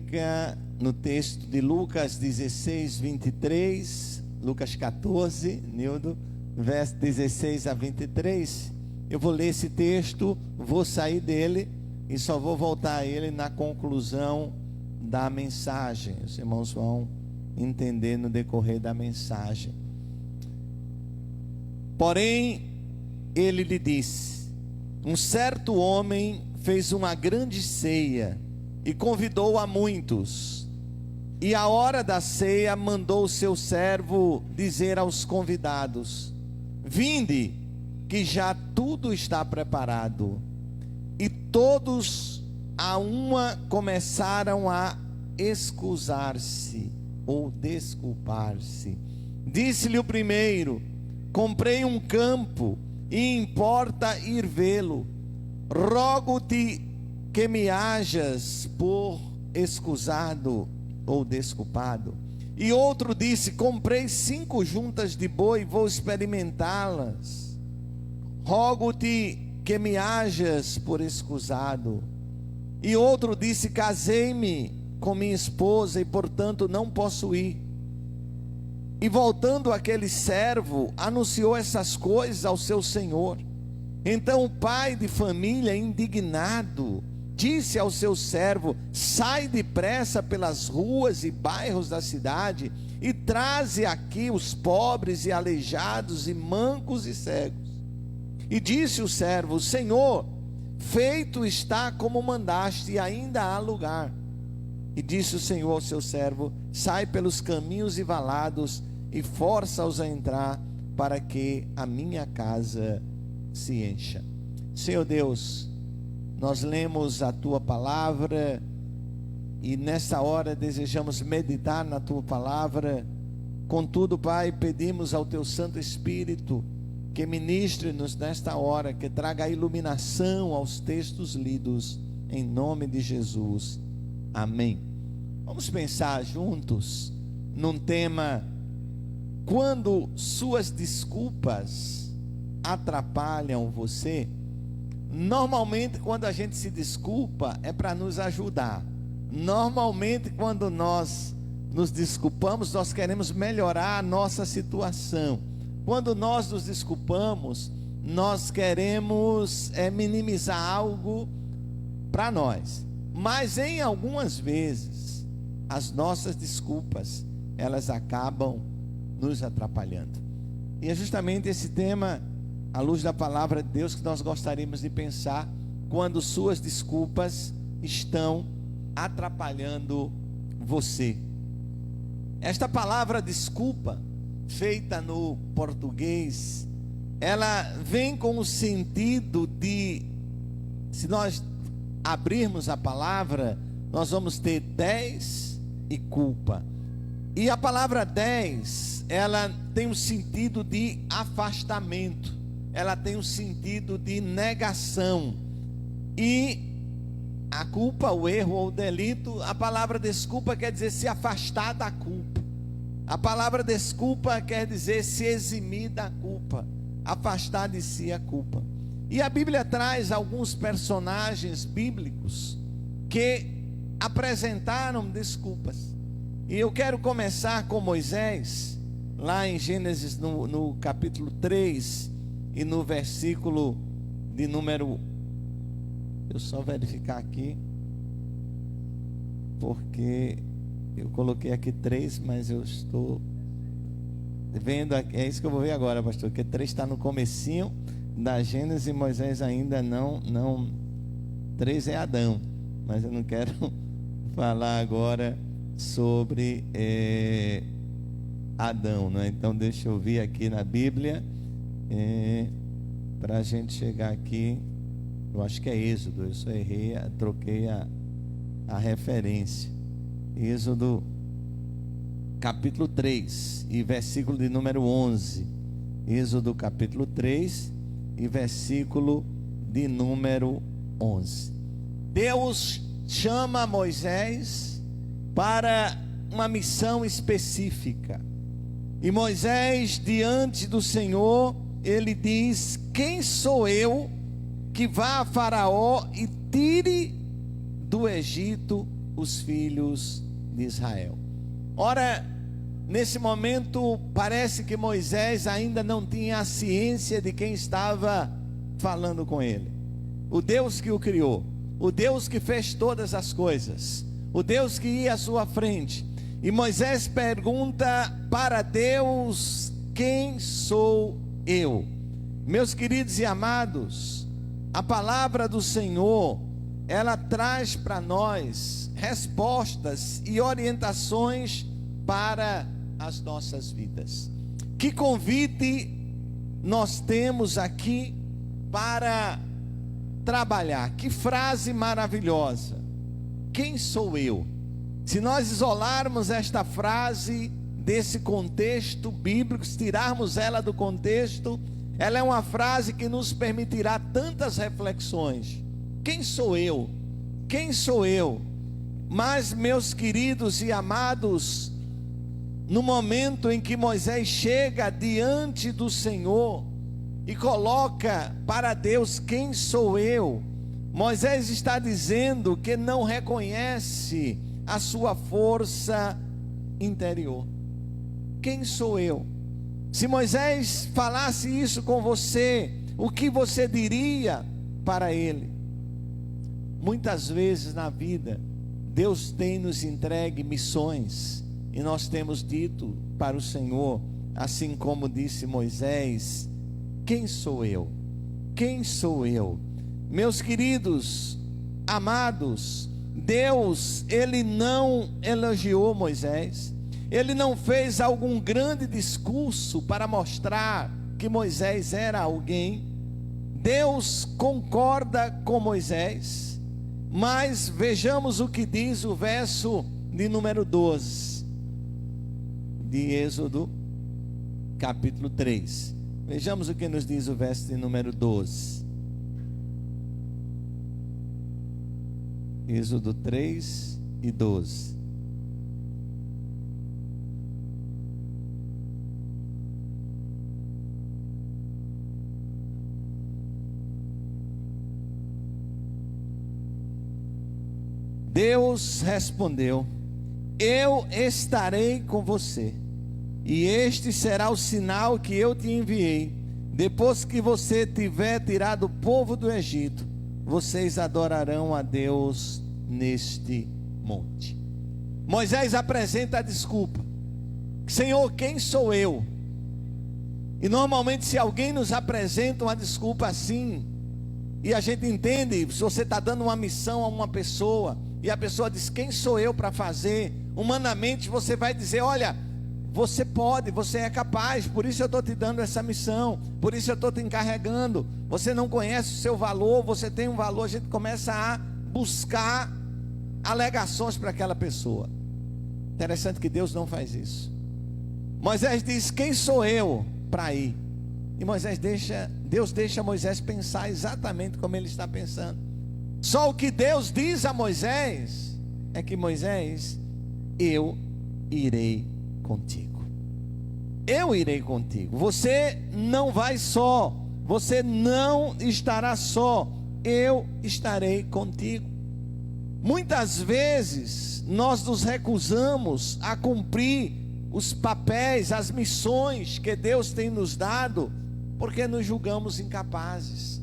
fica no texto de Lucas 16, 23, Lucas 14, Nildo, verso 16 a 23. Eu vou ler esse texto, vou sair dele e só vou voltar a ele na conclusão da mensagem. Os irmãos vão entender no decorrer da mensagem. Porém, ele lhe disse: um certo homem fez uma grande ceia e convidou a muitos. E à hora da ceia mandou o seu servo dizer aos convidados: vinde, que já tudo está preparado. E todos a uma começaram a excusar-se ou desculpar-se. Disse-lhe o primeiro: comprei um campo e importa ir vê-lo. Rogo-te que me hajas por excusado ou desculpado. E outro disse: comprei 5 juntas de boi e vou experimentá-las. Rogo-te que me hajas por excusado. E outro disse: casei-me com minha esposa e portanto não posso ir. E voltando aquele servo, anunciou essas coisas ao seu senhor. Então o pai de família, indignado, disse ao seu servo: sai depressa pelas ruas e bairros da cidade e traze aqui os pobres e aleijados e mancos e cegos. E disse o servo: Senhor, feito está como mandaste, e ainda há lugar. E disse o Senhor ao seu servo: sai pelos caminhos e valados e força-os a entrar, para que a minha casa se encha. Senhor Deus, nós lemos a tua palavra e nessa hora desejamos meditar na tua palavra. Contudo, Pai, pedimos ao teu Santo Espírito que ministre-nos nesta hora, que traga a iluminação aos textos lidos, em nome de Jesus, amém. Vamos pensar juntos num tema: quando suas desculpas atrapalham você. Normalmente quando a gente se desculpa é para nos ajudar. Normalmente quando nós nos desculpamos, nós queremos melhorar a nossa situação. Quando nós nos desculpamos, nós queremos minimizar algo para nós. Mas em algumas vezes as nossas desculpas, elas acabam nos atrapalhando. E é justamente esse tema, à luz da palavra de Deus, que nós gostaríamos de pensar quando suas desculpas estão atrapalhando você. Esta palavra desculpa, feita no português, ela vem com o sentido de, se nós abrirmos a palavra, nós vamos ter 10 e culpa. E a palavra 10, ela tem um sentido de afastamento, ela tem um sentido de negação. E a culpa, o erro ou o delito, a palavra desculpa quer dizer se afastar da culpa. A palavra desculpa quer dizer se eximir da culpa, afastar de si a culpa. E a Bíblia traz alguns personagens bíblicos que apresentaram desculpas. E eu quero começar com Moisés, lá em Gênesis no capítulo 3 e no versículo de número, eu só verificar aqui, porque eu coloquei aqui 3, mas eu estou vendo, é isso que eu vou ver agora, pastor, porque 3 está no comecinho da Gênesis e Moisés ainda não 3 é Adão, mas eu não quero falar agora sobre Adão, né? Então deixa eu vir aqui na Bíblia para a gente chegar aqui. Eu acho que é Êxodo, eu só errei, troquei a referência. Êxodo capítulo 3 e versículo de número 11. Êxodo capítulo 3 e versículo de número 11. Deus chama Moisés para uma missão específica. E Moisés, diante do Senhor, ele diz: quem sou eu que vá a Faraó e tire do Egito os filhos de Israel. Ora, nesse momento, parece que Moisés ainda não tinha a ciência de quem estava falando com ele. O Deus que o criou, o Deus que fez todas as coisas, o Deus que ia à sua frente. E Moisés pergunta para Deus: quem sou eu? Meus queridos e amados, a palavra do Senhor, ela traz para nós respostas e orientações para as nossas vidas. Que convite nós temos aqui para trabalhar. Que frase maravilhosa. Quem sou eu? Se nós isolarmos esta frase desse contexto bíblico, se tirarmos ela do contexto, ela é uma frase que nos permitirá tantas reflexões. Quem sou eu? Quem sou eu? Mas, meus queridos e amados, no momento em que Moisés chega diante do Senhor e coloca para Deus: quem sou eu? Moisés está dizendo que não reconhece a sua força interior. Quem sou eu? Se Moisés falasse isso com você, o que você diria para ele? Muitas vezes na vida, Deus tem nos entregue missões, e nós temos dito para o Senhor, assim como disse Moisés: quem sou eu? Quem sou eu? Meus queridos, amados, Deus, Ele não elogiou Moisés, Ele não fez algum grande discurso para mostrar que Moisés era alguém. Deus concorda com Moisés, mas vejamos o que diz o verso de número 12 de Êxodo capítulo 3. Vejamos o que nos diz o verso de número 12. Êxodo 3 e 12. Deus respondeu: eu estarei com você, e este será o sinal que eu te enviei. Depois que você tiver tirado o povo do Egito, vocês adorarão a Deus neste monte. Moisés apresenta a desculpa: Senhor, quem sou eu? E normalmente, se alguém nos apresenta uma desculpa assim, e a gente entende, se você está dando uma missão a uma pessoa, e a pessoa diz: quem sou eu para fazer? Humanamente você vai dizer: olha, você pode, você é capaz, por isso eu estou te dando essa missão, por isso eu estou te encarregando. Você não conhece o seu valor, você tem um valor. A gente começa a buscar alegações para aquela pessoa. Interessante que Deus não faz isso. Moisés diz: quem sou eu para ir? E Deus deixa Moisés pensar exatamente como ele está pensando. Só o que Deus diz a Moisés é que: Moisés, eu irei contigo. Eu irei contigo. Você não vai só, você não estará só, eu estarei contigo. Muitas vezes nós nos recusamos a cumprir os papéis, as missões que Deus tem nos dado, porque nos julgamos incapazes.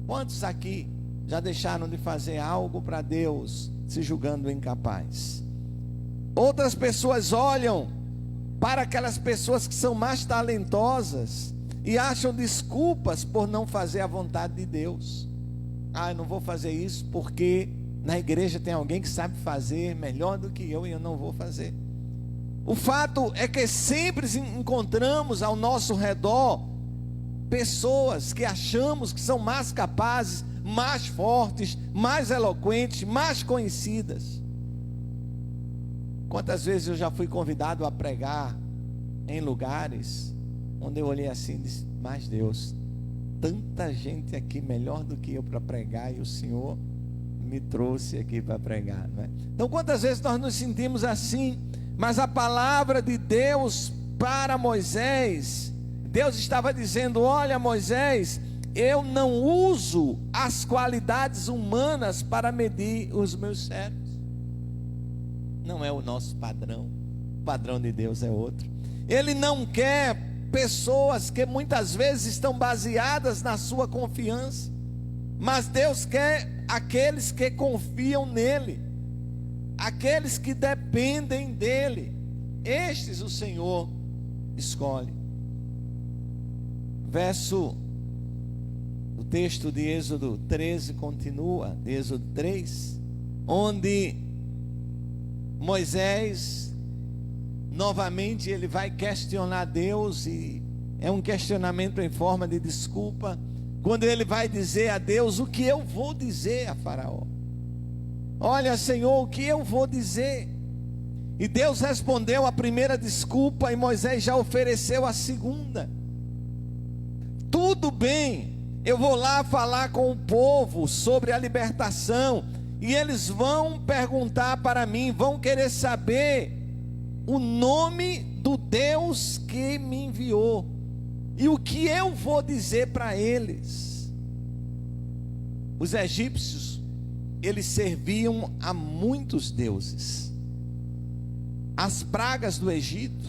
Quantos aqui já deixaram de fazer algo para Deus se julgando incapaz? Outras pessoas olham para aquelas pessoas que são mais talentosas e acham desculpas por não fazer a vontade de Deus. Eu não vou fazer isso porque na igreja tem alguém que sabe fazer melhor do que eu e eu não vou fazer. O fato é que sempre encontramos ao nosso redor pessoas que achamos que são mais capazes, mais fortes, mais eloquentes, mais conhecidas. Quantas vezes eu já fui convidado a pregar em lugares onde eu olhei assim e disse: mas Deus, tanta gente aqui melhor do que eu para pregar, e o Senhor me trouxe aqui para pregar, não é? Então, quantas vezes nós nos sentimos assim? Mas a palavra de Deus para Moisés, Deus estava dizendo: olha, Moisés, eu não uso as qualidades humanas para medir os meus servos. não é o nosso padrão. O padrão de Deus é outro. Ele não quer pessoas que muitas vezes estão baseadas na sua confiança, mas Deus quer aqueles que confiam nele, aqueles que dependem dele. Estes o Senhor escolhe. O texto de Êxodo 13 continua, Êxodo 3, onde Moisés, novamente ele vai questionar Deus, e é um questionamento em forma de desculpa, quando ele vai dizer a Deus: o que eu vou dizer a Faraó? Olha, Senhor, o que eu vou dizer? E Deus respondeu a primeira desculpa, e Moisés já ofereceu a segunda. Tudo bem, eu vou lá falar com o povo sobre a libertação, e eles vão perguntar para mim, vão querer saber o nome do Deus que me enviou, e o que eu vou dizer para eles? Os egípcios, eles serviam a muitos deuses. As pragas do Egito,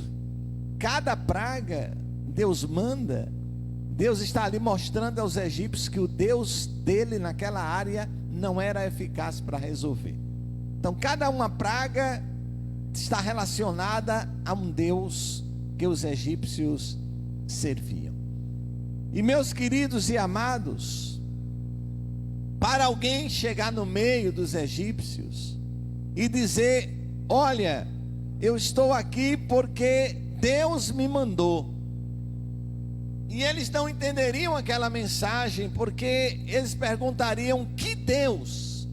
cada praga Deus manda, Deus está ali mostrando aos egípcios que o Deus dele naquela área não era eficaz para resolver. Então cada uma praga está relacionada a um Deus que os egípcios serviam. E meus queridos e amados, para alguém chegar no meio dos egípcios e dizer: olha, eu estou aqui porque Deus me mandou, e eles não entenderiam aquela mensagem, porque eles perguntariam: que Deus?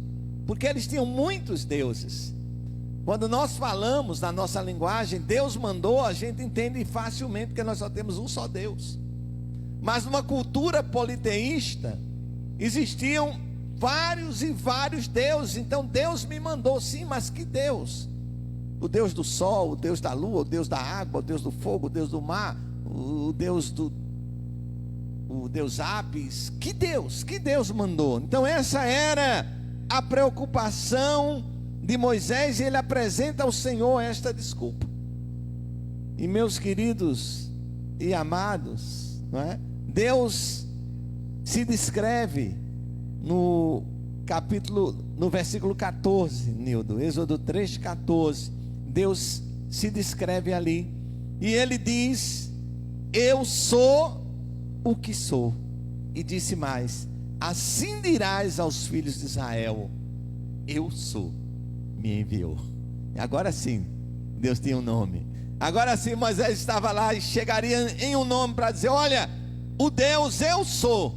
Porque eles tinham muitos deuses. Quando nós falamos na nossa linguagem, Deus mandou, a gente entende facilmente, porque nós só temos um só Deus. Mas numa cultura politeísta, existiam vários e vários deuses. Então Deus me mandou, sim, mas que Deus? O Deus do sol, o Deus da lua, o Deus da água, o Deus do fogo, o Deus do mar, o Deus Apis. Que Deus mandou? Então essa era a preocupação de Moisés, e ele apresenta ao Senhor esta desculpa. E meus queridos e amados, não é? Deus se descreve no versículo 14, Nildo, Êxodo 3,14. Deus se descreve ali, e ele diz: eu sou o que sou. E disse mais: assim dirás aos filhos de Israel: eu sou, me enviou. Agora sim, Deus tinha um nome. Agora sim, Moisés estava lá e chegaria em um nome para dizer: olha, o Deus eu sou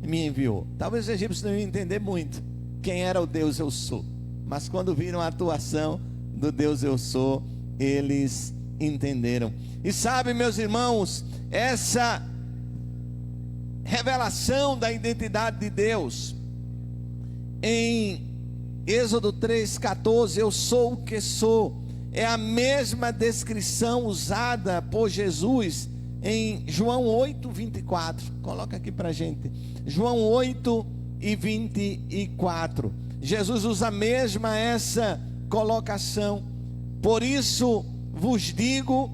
me enviou. Talvez os egípcios não iam entender muito quem era o Deus eu sou, mas quando viram a atuação do Deus eu sou, eles entenderam. E sabe, meus irmãos, essa revelação da identidade de Deus em Êxodo 3,14, eu sou o que sou, é a mesma descrição usada por Jesus em João 8,24. Coloca aqui para a gente, João 8,24. Jesus usa mesma essa colocação: por isso vos digo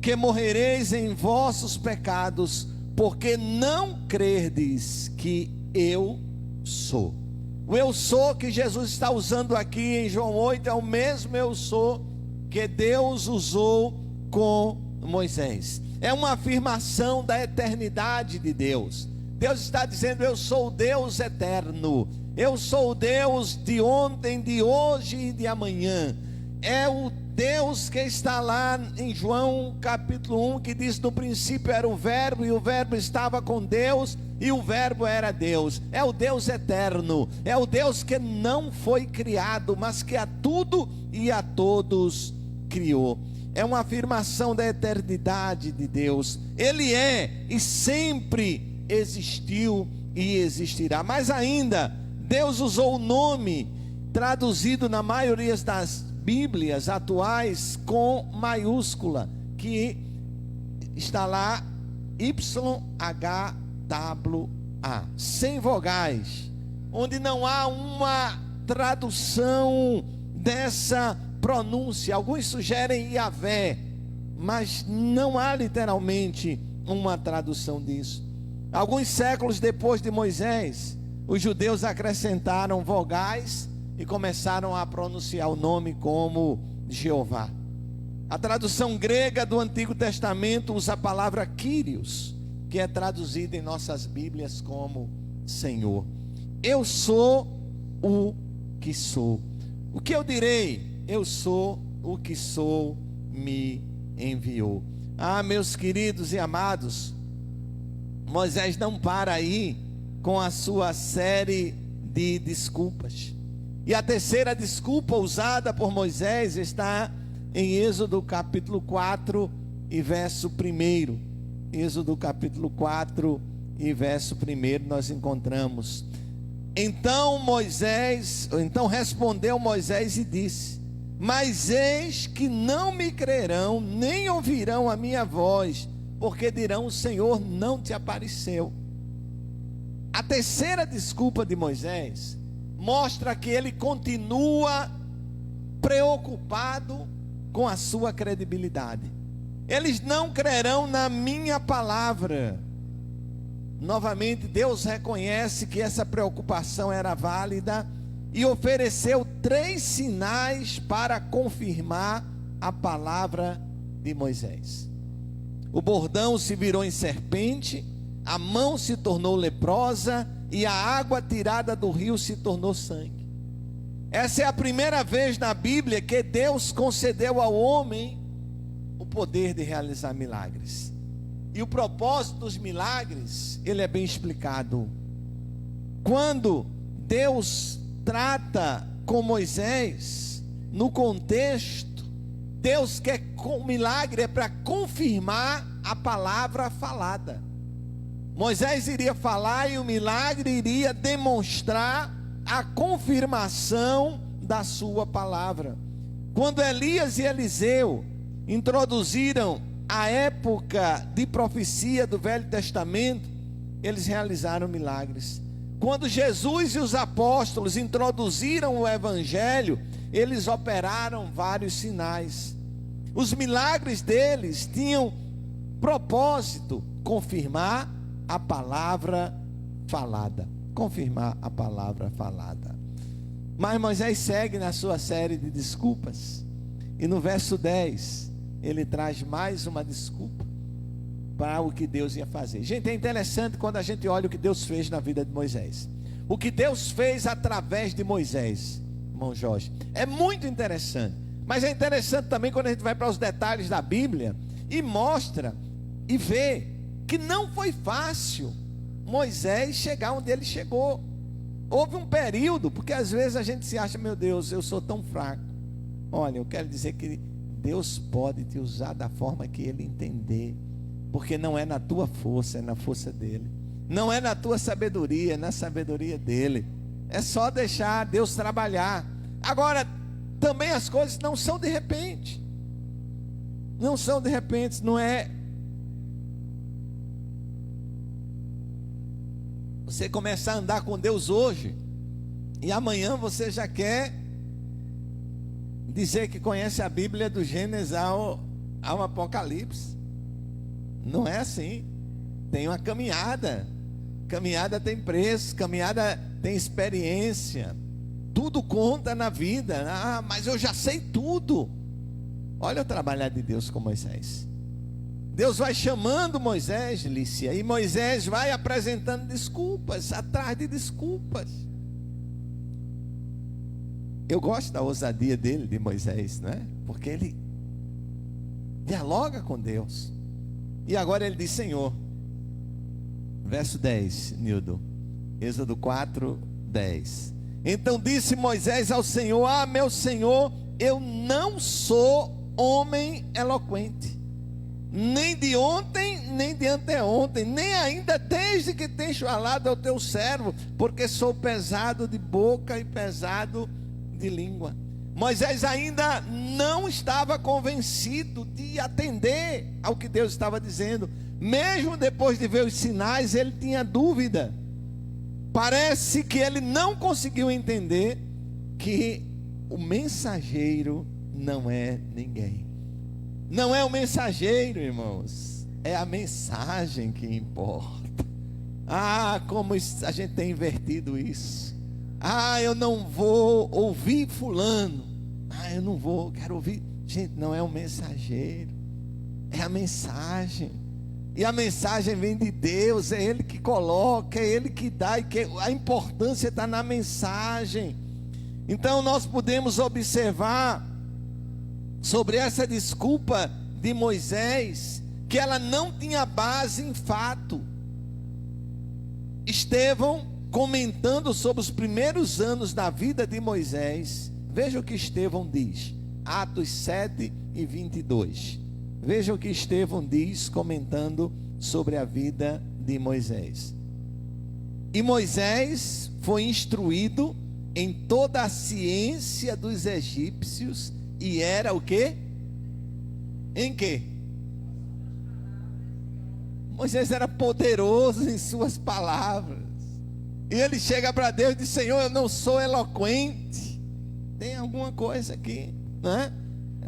que morrereis em vossos pecados, porque não crerdes que eu sou. O eu sou que Jesus está usando aqui em João 8 é o mesmo eu sou que Deus usou com Moisés. É uma afirmação da eternidade de Deus. Deus está dizendo: eu sou o Deus eterno, eu sou o Deus de ontem, de hoje e de amanhã. É o Deus que está lá em João capítulo 1, que diz: no princípio era o verbo, e o verbo estava com Deus, e o verbo era Deus. É o Deus eterno, é o Deus que não foi criado, mas que a tudo e a todos criou. É uma afirmação da eternidade de Deus. Ele é e sempre existiu e existirá. Mas ainda, Deus usou o nome traduzido na maioria das Bíblias atuais com maiúscula, que está lá YHWH, sem vogais, onde não há uma tradução dessa pronúncia. Alguns sugerem Yahvé, mas não há literalmente uma tradução disso. Alguns séculos depois de Moisés, os judeus acrescentaram vogais e começaram a pronunciar o nome como Jeová. A tradução grega do Antigo Testamento usa a palavra Kyrios, que é traduzida em nossas Bíblias como Senhor. Eu sou o que sou. O que eu direi? Eu sou o que sou, me enviou. Ah, meus queridos e amados, Moisés não para aí com a sua série de desculpas. E a terceira desculpa usada por Moisés está em Êxodo capítulo 4 e verso 1. Êxodo capítulo 4 e verso 1 nós encontramos: Então respondeu Moisés e disse: Mas eis que não me crerão, nem ouvirão a minha voz, porque dirão: o Senhor não te apareceu. A terceira desculpa de Moisés mostra que ele continua preocupado com a sua credibilidade. Eles não crerão na minha palavra. Novamente, Deus reconhece que essa preocupação era válida e ofereceu 3 sinais para confirmar a palavra de Moisés. O bordão se virou em serpente, a mão se tornou leprosa e a água tirada do rio se tornou sangue. Essa é a primeira vez na Bíblia que Deus concedeu ao homem o poder de realizar milagres. E o propósito dos milagres, ele é bem explicado. Quando Deus trata com Moisés, no contexto, Deus quer com o milagre é para confirmar a palavra falada. Moisés iria falar e o milagre iria demonstrar a confirmação da sua palavra. Quando Elias e Eliseu introduziram a época de profecia do Velho Testamento, eles realizaram milagres. Quando Jesus e os apóstolos introduziram o Evangelho, eles operaram vários sinais. Os milagres deles tinham propósito: confirmar a palavra falada. Confirmar a palavra falada. Mas Moisés segue na sua série de desculpas. E no verso 10, ele traz mais uma desculpa para o que Deus ia fazer. Gente, é interessante quando a gente olha o que Deus fez na vida de Moisés. O que Deus fez através de Moisés, irmão Jorge, é muito interessante. Mas é interessante também quando a gente vai para os detalhes da Bíblia e mostra e vê que não foi fácil Moisés chegar onde ele chegou. Houve um período, porque às vezes a gente se acha: meu Deus, eu sou tão fraco. Olha, eu quero dizer que Deus pode te usar da forma que Ele entender, porque não é na tua força, é na força dEle. Não é na tua sabedoria, é na sabedoria dEle. É só deixar Deus trabalhar. Agora, também as coisas não são de repente. Não são de repente, não é... Você começar a andar com Deus hoje e amanhã você já quer dizer que conhece a Bíblia do Gênesis ao Apocalipse. Não é assim. Tem uma caminhada. Caminhada tem preço, caminhada tem experiência. Tudo conta na vida. Ah, mas eu já sei tudo. Olha o trabalhar de Deus com Moisés. Deus vai chamando Moisés, Lícia, e Moisés vai apresentando desculpas, atrás de desculpas. Eu gosto da ousadia dele, de Moisés, não é? Porque ele dialoga com Deus. E agora ele diz: Senhor, verso 10, Nildo, Êxodo 4, 10. Então disse Moisés ao Senhor: Ah, meu Senhor, eu não sou homem eloquente, nem de ontem, nem de anteontem, nem ainda desde que tens falado ao teu servo, porque sou pesado de boca e pesado de língua. Moisés ainda não estava convencido de atender ao que Deus estava dizendo. Mesmo depois de ver os sinais, ele tinha dúvida. Parece que ele não conseguiu entender que o mensageiro não é ninguém. Não é o mensageiro, irmãos, é a mensagem que importa. Ah, como a gente tem invertido isso. Ah, eu não vou ouvir fulano. Ah, eu não vou, quero ouvir. Gente, não é o mensageiro, é a mensagem. E a mensagem vem de Deus, é Ele que coloca, é Ele que dá, e que a importância está na mensagem. Então nós podemos observar sobre essa desculpa de Moisés, que ela não tinha base em fato. Estevão, comentando sobre os primeiros anos da vida de Moisés, veja o que Estevão diz, Atos 7:22. Veja o que Estevão diz, comentando sobre a vida de Moisés. E Moisés foi instruído em toda a ciência dos egípcios, e era o quê? Em quê? Moisés era poderoso em suas palavras. E ele chega para Deus e diz: Senhor, eu não sou eloquente. Tem alguma coisa aqui, não é?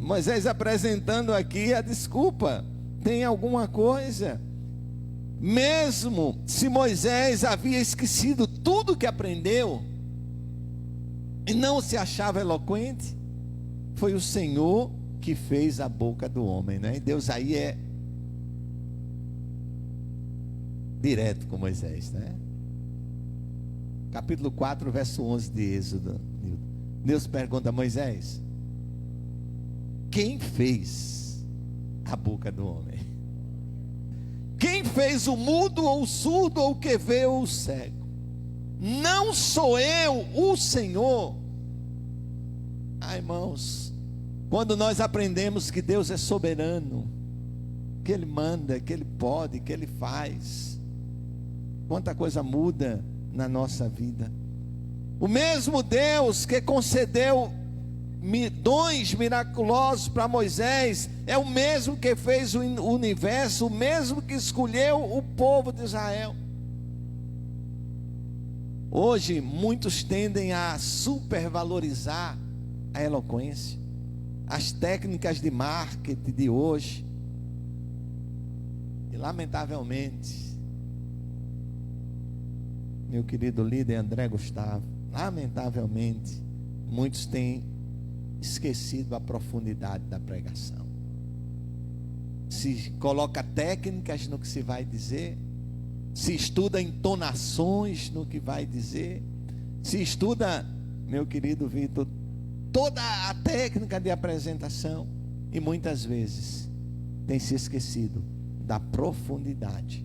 Moisés apresentando aqui a desculpa. Tem alguma coisa. Mesmo se Moisés havia esquecido tudo que aprendeu e não se achava eloquente, foi o Senhor que fez a boca do homem, né? E Deus aí é direto com Moisés, né? Capítulo 4, verso 11 de Êxodo. Deus pergunta a Moisés: quem fez a boca do homem? Quem fez o mudo ou o surdo ou o que vê ou o cego? Não sou eu, o Senhor? Ah, irmãos, quando nós aprendemos que Deus é soberano, que Ele manda, que Ele pode, que Ele faz, quanta coisa muda na nossa vida. O mesmo Deus que concedeu dons miraculosos para Moisés é o mesmo que fez o universo, o mesmo que escolheu o povo de Israel. Hoje muitos tendem a supervalorizar a eloquência, as técnicas de marketing de hoje, e lamentavelmente, meu querido líder André Gustavo, lamentavelmente muitos têm esquecido a profundidade da pregação. Se coloca técnicas no que se vai dizer, se estuda entonações no que vai dizer, se estuda, meu querido Vitor, toda a técnica de apresentação, e muitas vezes tem se esquecido da profundidade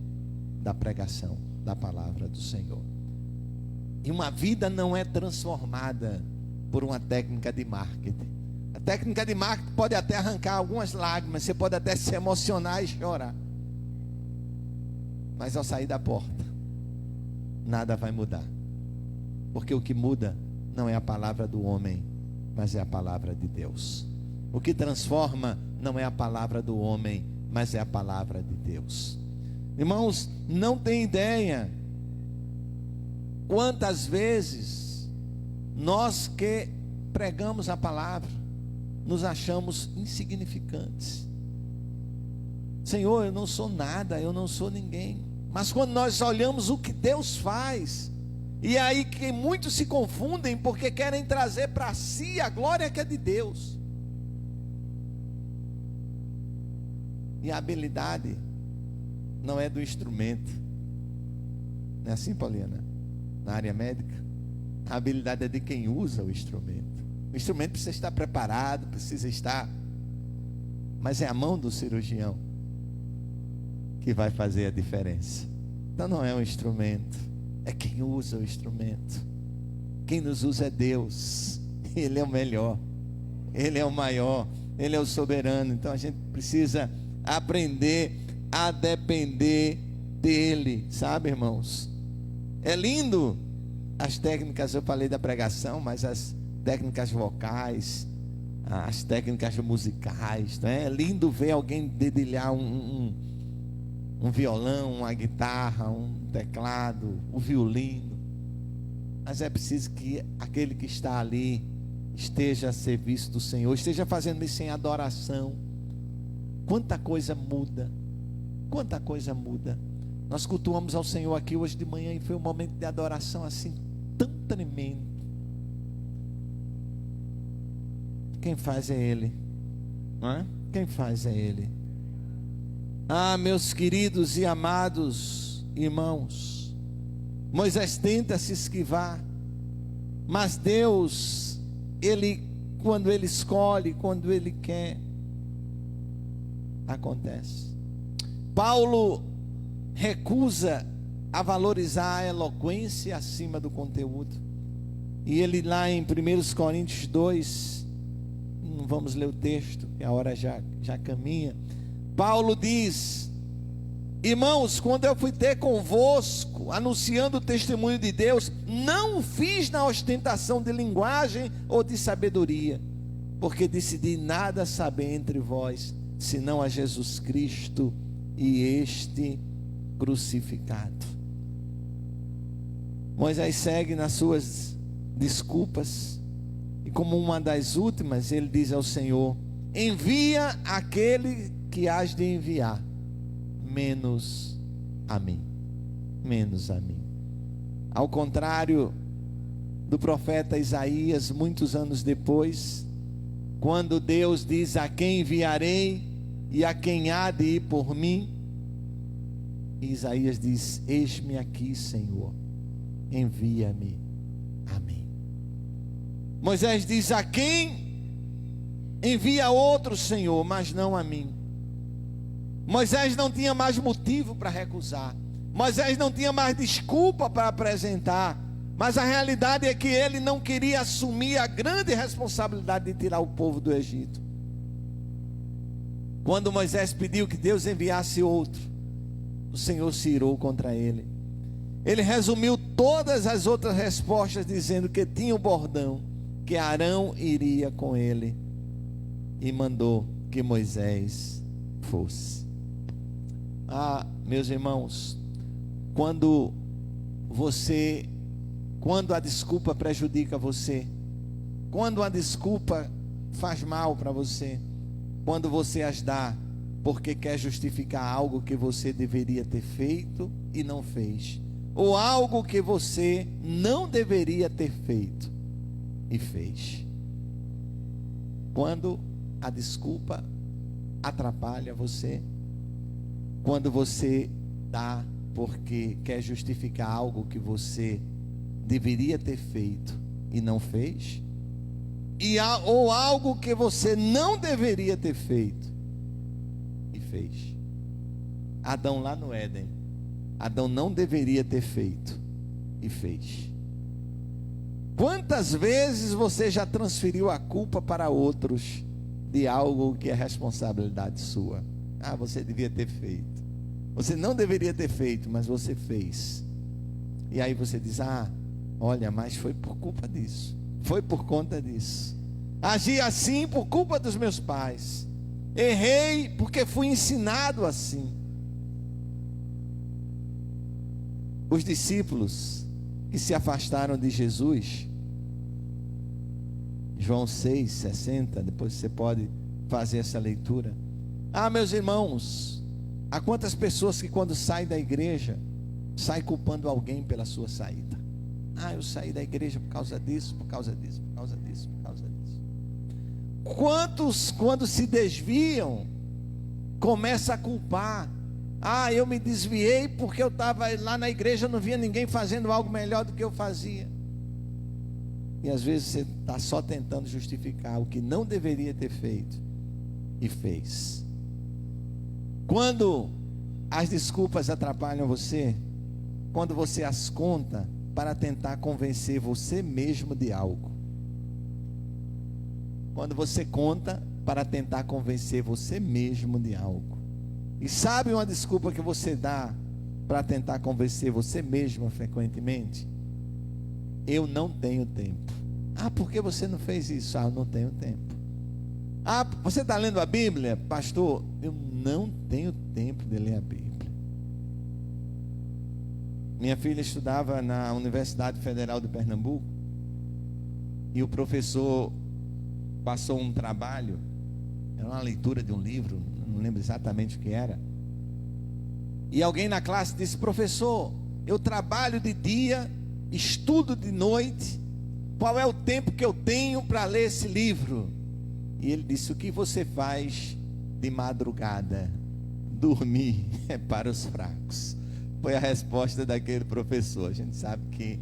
da pregação da palavra do Senhor. E uma vida não é transformada por uma técnica de marketing. A técnica de marketing pode até arrancar algumas lágrimas, você pode até se emocionar e chorar, mas ao sair da porta, nada vai mudar, porque o que muda não é a palavra do homem, mas é a palavra de Deus. O que transforma não é a palavra do homem, mas é a palavra de Deus. Irmãos, não tem ideia quantas vezes nós que pregamos a palavra nos achamos insignificantes. Senhor, eu não sou nada, eu não sou ninguém. Mas quando nós olhamos o que Deus faz, e é aí que muitos se confundem, porque querem trazer para si a glória que é de Deus. E a habilidade não é do instrumento. Não é assim, Pauliana? Na área médica, a habilidade é de quem usa o instrumento. O instrumento precisa estar preparado, precisa estar, mas é a mão do cirurgião que vai fazer a diferença. Então não é o instrumento, é quem usa o instrumento. Quem nos usa é Deus. Ele é o melhor, Ele é o maior, Ele é o soberano. Então a gente precisa aprender a depender dEle, sabe, irmãos? É lindo as técnicas, eu falei da pregação, mas as técnicas vocais, as técnicas musicais, né? É lindo ver alguém dedilhar um violão, uma guitarra, um teclado, um violino, mas é preciso que aquele que está ali esteja a serviço do Senhor, esteja fazendo isso em adoração. Quanta coisa muda, quanta coisa muda. Nós cultuamos ao Senhor aqui hoje de manhã e foi um momento de adoração assim tão tremendo. Quem faz é Ele, não é? Quem faz é Ele. Ah, meus queridos e amados irmãos, Moisés tenta se esquivar, mas Deus, Ele, quando Ele escolhe, quando Ele quer, acontece. Paulo recusa a valorizar a eloquência acima do conteúdo. E ele lá em 1 Coríntios 2, não vamos ler o texto, que a hora já caminha. Paulo diz: irmãos, quando eu fui ter convosco, anunciando o testemunho de Deus, não o fiz na ostentação de linguagem ou de sabedoria, porque decidi nada saber entre vós, senão a Jesus Cristo e este crucificado. Moisés segue nas suas desculpas, e como uma das últimas, ele diz ao Senhor: envia aquele que hás de enviar, menos a mim, menos a mim. Ao contrário do profeta Isaías, muitos anos depois, quando Deus diz: a quem enviarei e a quem há de ir por mim, Isaías diz: eis-me aqui, Senhor, envia-me a mim. Moisés diz: a quem envia outro, Senhor, mas não a mim. Moisés não tinha mais motivo para recusar, Moisés não tinha mais desculpa para apresentar, mas a realidade é que ele não queria assumir a grande responsabilidade de tirar o povo do Egito. Quando Moisés pediu que Deus enviasse outro, o Senhor se irou contra ele. Ele resumiu todas as outras respostas dizendo que tinha o bordão, que Arão iria com ele, e mandou que Moisés fosse. Ah, meus irmãos, quando a desculpa prejudica você, quando a desculpa faz mal para você, quando você as dá porque quer justificar algo que você deveria ter feito e não fez, ou algo que você não deveria ter feito e fez. Quando a desculpa atrapalha você, quando você dá porque quer justificar algo que você deveria ter feito e não fez, ou algo que você não deveria ter feito e fez. Adão lá no Éden, Adão não deveria ter feito e fez. Quantas vezes você já transferiu a culpa para outros de algo que é responsabilidade sua? Ah, você devia ter feito, você não deveria ter feito, mas você fez. E aí você diz: ah, olha, mas foi por culpa disso, foi por conta disso, agi assim por culpa dos meus pais, errei porque fui ensinado assim. Os discípulos que se afastaram de Jesus, João 6:60, depois você pode fazer essa leitura. Ah, meus irmãos, há quantas pessoas que quando saem da igreja, saem culpando alguém pela sua saída. Ah, eu saí da igreja por causa disso, por causa disso, por causa disso, por causa disso. Quantos, quando se desviam, começam a culpar. Ah, eu me desviei porque eu estava lá na igreja, não via ninguém fazendo algo melhor do que eu fazia. E às vezes você está só tentando justificar o que não deveria ter feito e fez. Quando as desculpas atrapalham você, quando você as conta para tentar convencer você mesmo de algo, quando você conta para tentar convencer você mesmo de algo, e sabe uma desculpa que você dá para tentar convencer você mesmo frequentemente? Eu não tenho tempo. Ah, por que você não fez isso? Ah, eu não tenho tempo. Ah, você está lendo a Bíblia? Pastor, eu não tenho tempo de ler a Bíblia. Minha filha estudava na Universidade Federal de Pernambuco, e o professor passou um trabalho, era uma leitura de um livro, não lembro exatamente o que era, e alguém na classe disse: professor, eu trabalho de dia, estudo de noite, qual é o tempo que eu tenho para ler esse livro? E ele disse: o que você faz de madrugada? Dormir é para os fracos. Foi a resposta daquele professor. A gente sabe que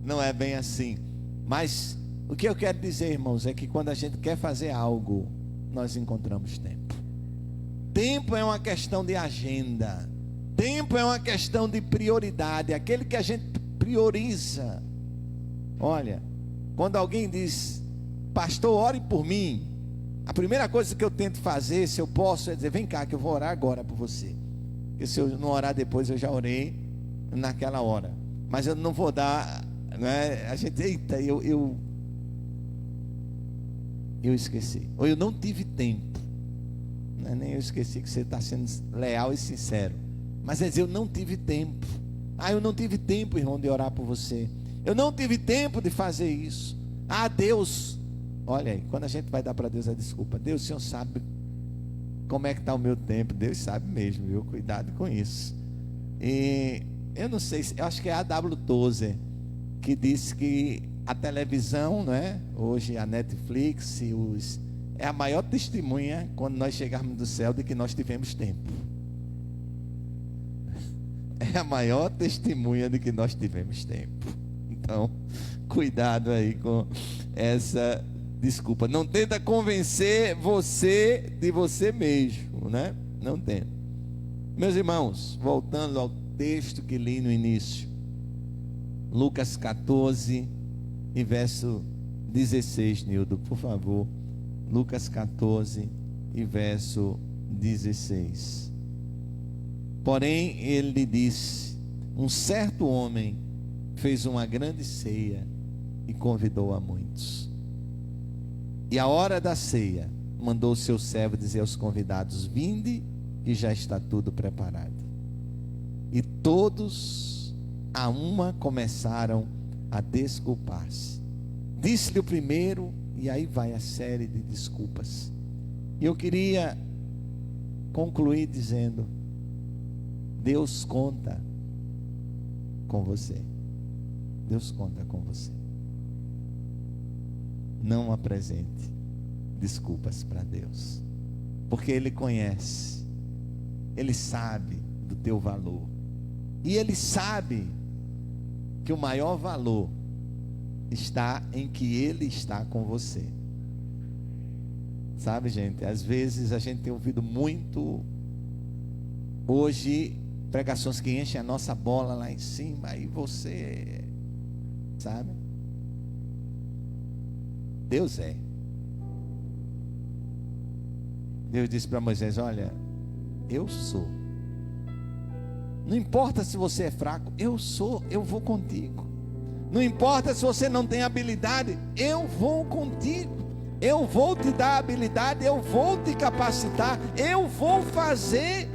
não é bem assim, mas o que eu quero dizer, irmãos, é que quando a gente quer fazer algo, nós encontramos tempo. Tempo é uma questão de agenda, tempo é uma questão de prioridade, aquele que a gente prioriza. Olha, quando alguém diz: pastor, ore por mim, a primeira coisa que eu tento fazer, se eu posso, é dizer: vem cá que eu vou orar agora por você, porque se eu não orar depois, eu já orei naquela hora, mas eu não vou dar, né? A gente, eita, eu esqueci, ou eu não tive tempo, não é nem eu esqueci, que você está sendo leal e sincero, mas é dizer: eu não tive tempo. Eu não tive tempo, irmão, de orar por você, eu não tive tempo de fazer isso. Deus, olha aí, quando a gente vai dar para Deus a desculpa: Deus, o Senhor sabe como é que está o meu tempo. Deus sabe mesmo, viu? Cuidado com isso. E eu não sei, eu acho que é a A.W. Tozer que disse que a televisão, não é? Hoje a Netflix é a maior testemunha quando nós chegarmos do céu de que nós tivemos tempo. É a maior testemunha de que nós tivemos tempo. Então, cuidado aí com essa desculpa. Não tenta convencer você de você mesmo, né? Não tenta. Meus irmãos, voltando ao texto que li no início, Lucas 14 e verso 16, Nildo, por favor. Lucas 14 e verso 16. Porém, ele lhe disse: um certo homem fez uma grande ceia e convidou a muitos. E a hora da ceia, mandou o seu servo dizer aos convidados: vinde, que já está tudo preparado. E todos a uma começaram a desculpar-se. Disse-lhe o primeiro, e aí vai a série de desculpas. E eu queria concluir dizendo: Deus conta com você. Deus conta com você. Não apresente desculpas para Deus, porque Ele conhece, Ele sabe do teu valor, e Ele sabe que o maior valor está em que Ele está com você. Sabe, gente, às vezes a gente tem ouvido muito hoje pregações que enchem a nossa bola lá em cima, e você, sabe, Deus é. Deus disse para Moisés: olha, eu sou. Não importa se você é fraco, eu sou, eu vou contigo. Não importa se você não tem habilidade, eu vou contigo. Eu vou te dar habilidade, eu vou te capacitar, eu vou fazer.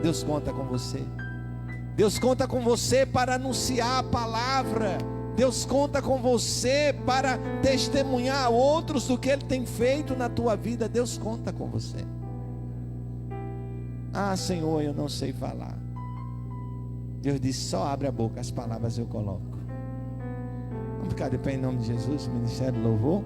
Deus conta com você. Deus conta com você para anunciar a palavra. Deus conta com você para testemunhar a outros do que Ele tem feito na tua vida. Deus conta com você. Senhor, eu não sei falar. Deus disse: só abre a boca, as palavras eu coloco. Vamos ficar de pé em nome de Jesus, Ministério do Louvor.